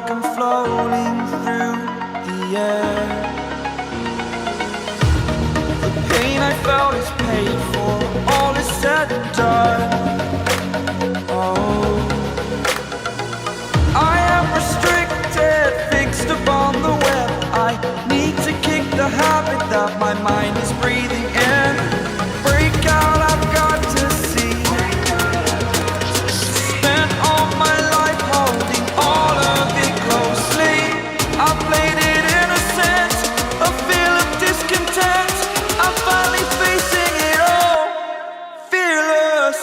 like I'm floating through the air. The pain I felt is paid for, all is said and done. Oh, I am restricted, fixed upon the web. I need to kick the habit that my mind is breathing in. Break out, I've got to see. Spent all my life holding all of it closely. I played it innocent, a feel of discontent. I'm finally facing it all, fearless.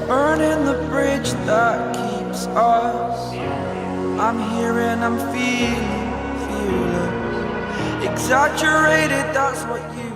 Burning the bridge that keeps us. I'm here and I'm feeling fearless. Exaggerated, that's what you